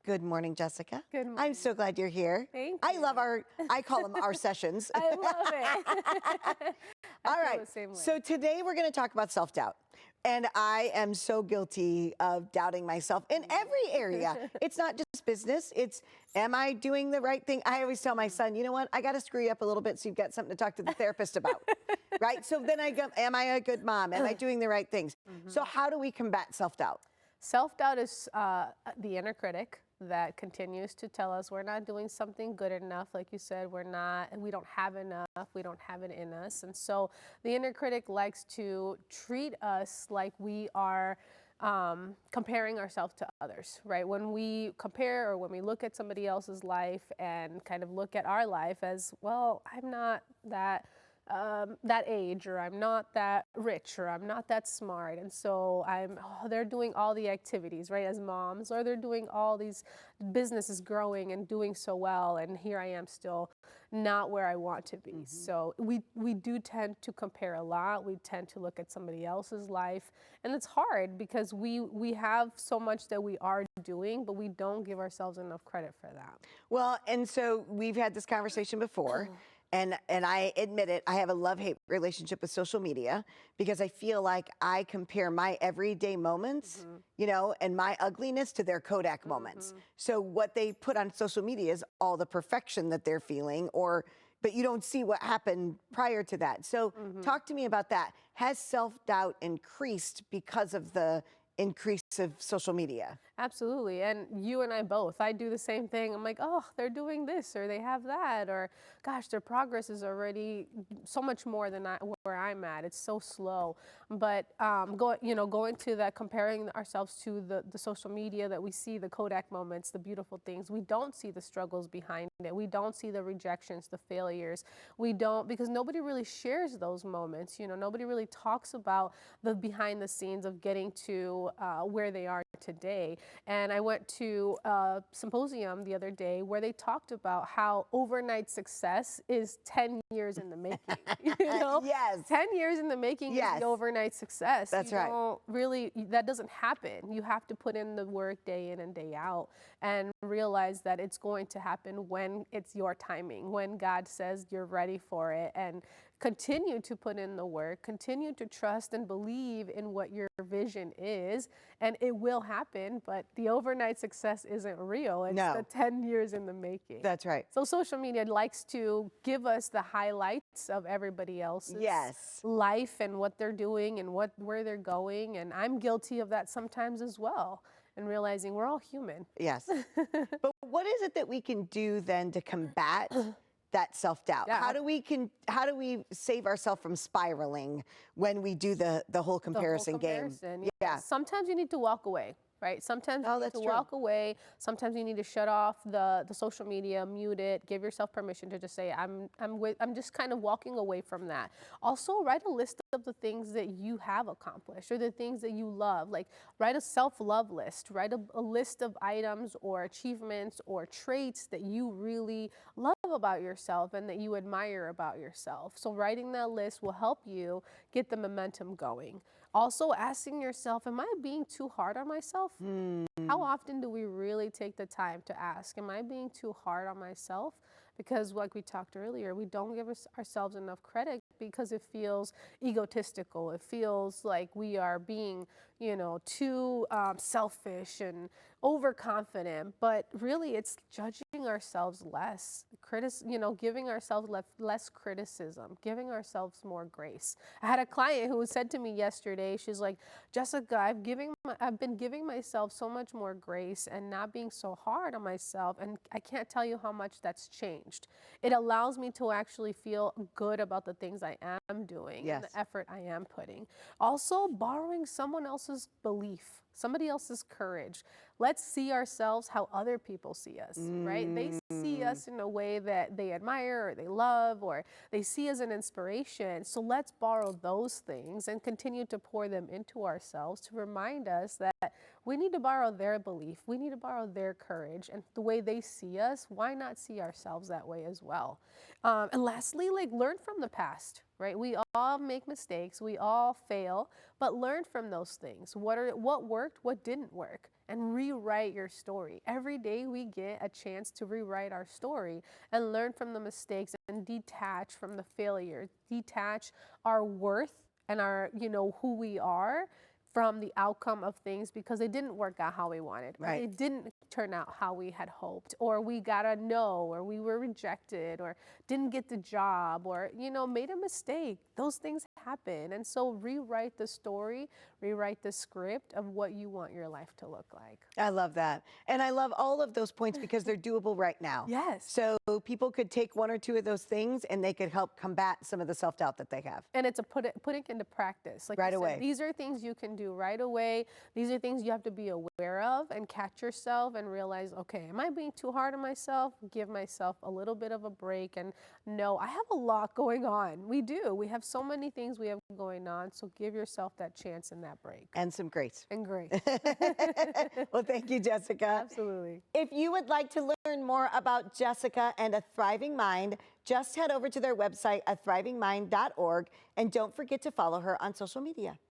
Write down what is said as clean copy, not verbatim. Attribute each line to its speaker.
Speaker 1: Good morning, Jessica.
Speaker 2: Good morning.
Speaker 1: I'm so glad you're here.
Speaker 2: Thank
Speaker 1: I
Speaker 2: you.
Speaker 1: love I call them our sessions.
Speaker 2: I love it. I
Speaker 1: All
Speaker 2: feel
Speaker 1: right.
Speaker 2: the same way.
Speaker 1: So today we're going to talk about self-doubt. And I am so guilty of doubting myself in every area. It's not just business. It's, am I doing the right thing? I always tell my son, you know what? I got to screw you up a little bit so you've got something to talk to the therapist about. Right? So then I go, am I a good mom? Am I doing the right things? So how do we combat self-doubt?
Speaker 2: Self-doubt is the inner critic that continues to tell us we're not doing something good enough. Like you said, we don't have enough, we don't have it in us. And so the inner critic likes to treat us like we are comparing ourselves to others, right? When we compare or when we look at somebody else's life and kind of look at our life as, well, I'm not that age, or I'm not that rich, or I'm not that smart, and so they're doing all the activities, right, as moms, or they're doing all these businesses growing and doing so well, and here I am still not where I want to be. So we do tend to compare a lot. We tend to look at somebody else's life, and it's hard because we have so much that we are doing, but we don't give ourselves enough credit for that.
Speaker 1: Well, and so we've had this conversation before. And I admit it, I have a love-hate relationship with social media because I feel like I compare my everyday moments, you know, and my ugliness to their Kodak moments. So what they put on social media is all the perfection that they're feeling, but you don't see what happened prior to that. So talk to me about that. Has self-doubt increased because of the increase of social media?
Speaker 2: Absolutely. And you and I both. I do the same thing. I'm like, oh, they're doing this or they have that, or gosh, their progress is already so much more than where I'm at. It's so slow. But going to that, comparing ourselves to the social media that we see, the Kodak moments, the beautiful things, we don't see the struggles behind it. We don't see the rejections, the failures. We don't, because nobody really shares those moments. You know, nobody really talks about the behind the scenes of getting to where they are today. And I went to a symposium the other day where they talked about how overnight success is 10 years in the making. You know?
Speaker 1: Yes.
Speaker 2: 10 years in the making is the overnight success.
Speaker 1: That's right.
Speaker 2: Don't really, that doesn't happen. You have to put in the work day in and day out and realize that it's going to happen when it's your timing, when God says you're ready for it, and continue to put in the work, continue to trust and believe in what your vision is, and it will happen, but the overnight success isn't real. It's the 10 years in the making.
Speaker 1: That's right.
Speaker 2: So social media likes to give us the highlights of everybody else's life and what they're doing and where they're going, and I'm guilty of that sometimes as well, and realizing we're all human.
Speaker 1: Yes. But what is it that we can do then to combat that self-doubt?
Speaker 2: Yeah.
Speaker 1: How do we save ourselves from spiraling when we do the whole comparison game?
Speaker 2: Yeah. Sometimes you need to walk away, right? Sometimes you need to walk away. Sometimes you need to shut off the social media, mute it, give yourself permission to just say, I'm just kind of walking away from that. Also, write a list of the things that you have accomplished or the things that you love. Like, write a self-love list, write a list of items or achievements or traits that you really love about yourself and that you admire about yourself. So writing that list will help you get the momentum going. Also, asking yourself, am I being too hard on myself? How often do we really take the time to ask, am I being too hard on myself? Because like we talked earlier, we don't give ourselves enough credit because it feels egotistical. It feels like we are being, you know, too selfish and overconfident, but really it's judging ourselves less, giving ourselves less criticism, giving ourselves more grace. I had a client who said to me yesterday, she's like, Jessica, I've been giving myself so much more grace and not being so hard on myself, and I can't tell you how much that's changed. It allows me to actually feel good about the things I am doing and the effort I am putting. Also, borrowing someone else's belief, somebody else's courage. Let's see ourselves how other people see us, right? They see us in a way that they admire or they love, or they see as an inspiration. So let's borrow those things and continue to pour them into ourselves to remind us that we need to borrow their belief. We need to borrow their courage, and the way they see us, why not see ourselves that way as well? And lastly, like, learn from the past, right? We all make mistakes. We all fail, but learn from those things. What worked? What didn't work? and rewrite your story. Every day we get a chance to rewrite our story and learn from the mistakes and detach from the failure, detach our worth and our, who we are from the outcome of things because it didn't work out how we wanted.
Speaker 1: Right.
Speaker 2: It didn't turn out how we had hoped, or we got a no, or we were rejected, or didn't get the job, or, made a mistake. Those things happen. And so rewrite the story, rewrite the script of what you want your life to look like.
Speaker 1: I love that. And I love all of those points because they're doable right now.
Speaker 2: Yes.
Speaker 1: So people could take one or two of those things and they could help combat some of the self-doubt that they have.
Speaker 2: And it's putting into practice. Like
Speaker 1: right
Speaker 2: you said,
Speaker 1: away.
Speaker 2: These are things you can do right away. These are things you have to be aware of and catch yourself and realize, okay, am I being too hard on myself? Give myself a little bit of a break and no, I have a lot going on. We do. We have so many things we have going on. So give yourself that chance and that break.
Speaker 1: And some grace.
Speaker 2: And grace.
Speaker 1: Well, thank you, Jessica.
Speaker 2: Absolutely.
Speaker 1: If you would like to learn more about Jessica and A Thriving Mind, just head over to their website, athrivingmind.org, and don't forget to follow her on social media.